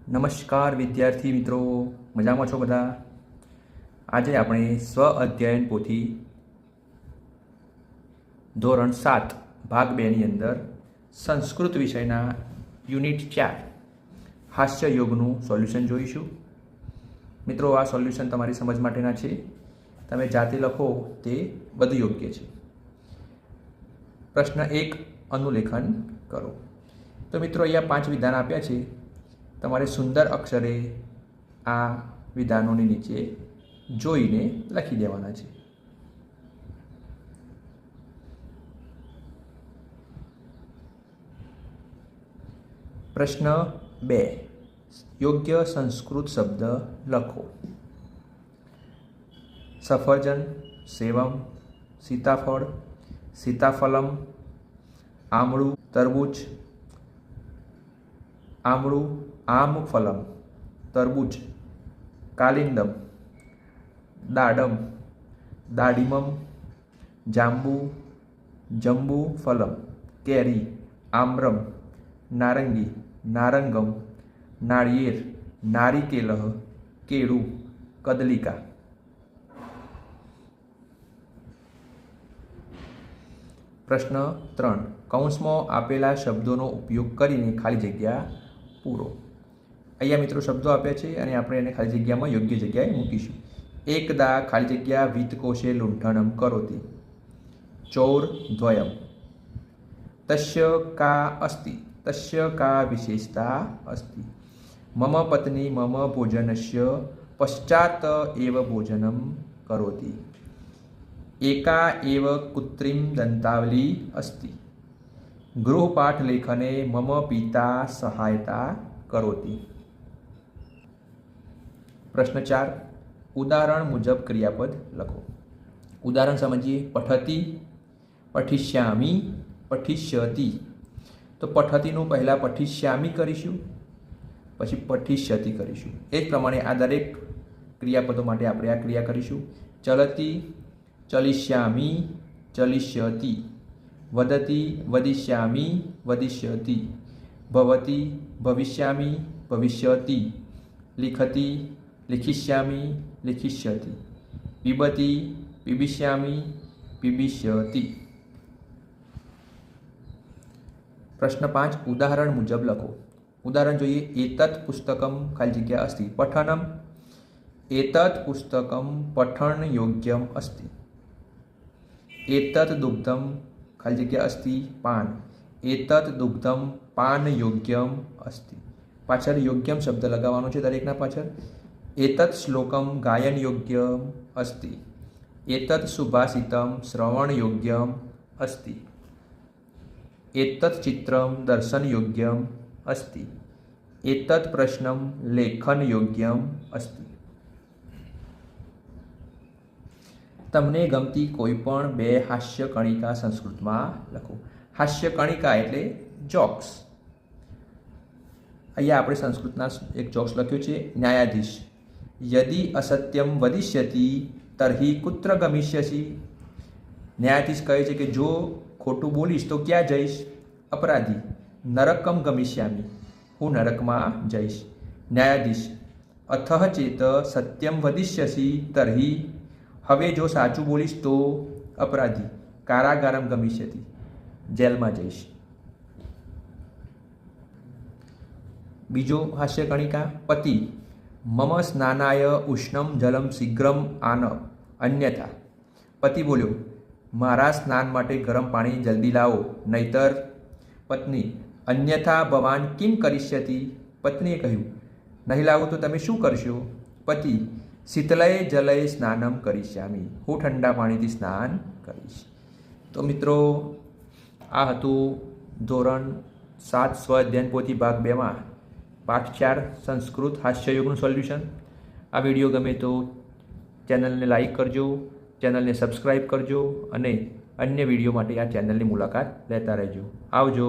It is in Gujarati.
નમસ્કાર વિદ્યાર્થી મિત્રો, મજામાં છો બધા? આજે આપણે સ્વ અધ્યયન પોથી ધોરણ 7 ભાગ 2ની અંદર સંસ્કૃત વિષયના યુનિટ 4 હાસ્ય યોગનું સોલ્યુશન જોઈશું. મિત્રો, આ સોલ્યુશન તમારી સમજ માટેના છે. તમે જાતે લખો તે બધું યોગ્ય છે. પ્રશ્ન 1 અનુલેખન કરો. તો મિત્રો, અહીંયા 5 વિધાન આપ્યા છે. તમારે સુંદર અક્ષરે આ વિધાનોની નીચે જોઈને લખી દેવાના છે. પ્રશ્ન 2 યોગ્ય સંસ્કૃત શબ્દ લખો. સફરજન, સેવમ, સીતાફળ, સીતાફલમ, આમળું, તરબૂચ, આમળું, આમફલમ, તરબૂચ, કાલિંદમ, દાડમ, દાડિમમ, જાંબુ, જંબુ ફલમ, કેરી, આમ્રમ, નારંગી, નારંગમ, નાળિયેર, નારિકેલઃ, કેળું, કદલિકા. પ્રશ્ન 3 કૌંસમાં આપેલા શબ્દોનો ઉપયોગ કરીને ખાલી જગ્યા પૂરો. અહીંયા મિત્રો શબ્દો આપ્યા છે અને આપણે એને ખાલી જગ્યામાં યોગ્ય જગ્યાએ મૂકીશું. એકદા ખાલી જગ્યા વિત્તકોશે લૂંઠનમ કરોતિ. ચોર દ્વયમ. તસ્ય કા અસ્તિ. તસ્ય કા વિશેષતા અસ્તિ. મમ પત્ની મમ ભોજનસ્ય પશ્ચાત એવ ભોજનમ કરોતિ. એકા એવ કૃત્રિમ દંતાવલી અસ્તિ. ગૃહપાઠ લેખને મમ પિતા સહાયતા કરોતિ. પ્રશ્ન 4 ઉદાહરણ મુજબ ક્રિયાપદ લખો. ઉદાહરણ સમજીએ. પઠતી, પઠિષ્યામિ, પઠિષ્યતિ. તો પઠતીનું પહેલાં પઠિષ્યામિ કરીશું, પછી પઠિષ્યતિ કરીશું. એ જ પ્રમાણે આ દરેક ક્રિયાપદો માટે આપણે આ ક્રિયા કરીશું. ચલતી, ચલિષ્યામિ, ચલિષ્યતિ. વદતી, વદિષ્યામિ, વદિષ્યતિ. ભવતી, ભવિષ્યામિ, ભવિષ્યતિ. લિખતી, લિખિષ્યામિ, લિખિષ્યતિ. પીબતી, પીબિષ્યામિ, પીબિષ્યતિ. પ્રશ્ન 5 ઉદાહરણ મુજબ લખો. ઉદાહરણ જોઈએ. એતત પુસ્તકમ ખાલી જગ્યા અસ્તિ પઠનમ. એતત પુસ્તકમ પઠન યોગ્યમ અસ્તિ. એતત દુગ્ધમ ખાલી જગ્યા અસ્તિ પાન. એતત દુગ્ધમ પાન યોગ્યમ અસ્તિ. પાછળ યોગ્યમ શબ્દ લગાવવાનો છે દરેકના પાછળ. એતત શ્લોકમ ગાયન યોગ્યમ અસ્તિ. એતત સુભાષિતમ શ્રવણ યોગ્યમ અસ્તિ. એતત ચિત્રમ દર્શન યોગ્યમ અસ્તિ. એતત પ્રશ્નમ લેખન યોગ્યમ અસ્તિ. તમને ગમતી કોઈ પણ 2 હાસ્ય કણિકા સંસ્કૃતમાં લખો. હાસ્ય કણિકા એટલે જોક્સ. અહીંયા આપણે સંસ્કૃતના એક જોક્સ લખ્યું છે. ન્યાયાધીશ. યદિ અસત્યમ વદિષ્યતિ તર્હિ કુત્ર ગમિષ્યસી. ન્યાયાધીશ કહે છે કે જો ખોટું બોલીશ તો ક્યાં જઈશ? અપરાધી. નરકમ ગમિષ્યામિ. હું નરકમાં જઈશ. ન્યાયાધીશ. અથઃ ચેત સત્યમ વદિષ્યસી તર્હિ. હવે જો સાચું બોલીશ તો અપરાધી. કારાગારમ ગમિષ્યતિ. જેલમાં જઈશ. બીજો હાસ્ય કણિકા. પતિ. મમ સ્નાનાય ઉષ્ણમ જલમ શીઘ્રમ આન અન્યથા. પતિ બોલ્યો, મારા સ્નાન માટે ગરમ પાણી જલ્દી લાવો, નહીતર. પત્ની. અન્યથા ભવાન કિમ કરિષ્યતિ. પત્નીએ કહ્યું, નહીં લાવું તો તમે શું કરશો? પતિ. શીતલય જલય સ્નાનમ કરિષ્યામિ. હું ઠંડા પાણીથી સ્નાન કરીશ. તો મિત્રો, આ હતું ધોરણ 7 સ્વ અધ્યયન પોથી ભાગ 2માં પાઠ 4 સંસ્કૃત હાસ્યયોગનું સોલ્યુશન. આ વિડીયો ગમે તો ચેનલને લાઈક કરજો, ચેનલને સબસ્ક્રાઈબ કરજો અને અન્ય વિડીયો માટે આ ચેનલની મુલાકાત લેતા રહેજો. આવજો.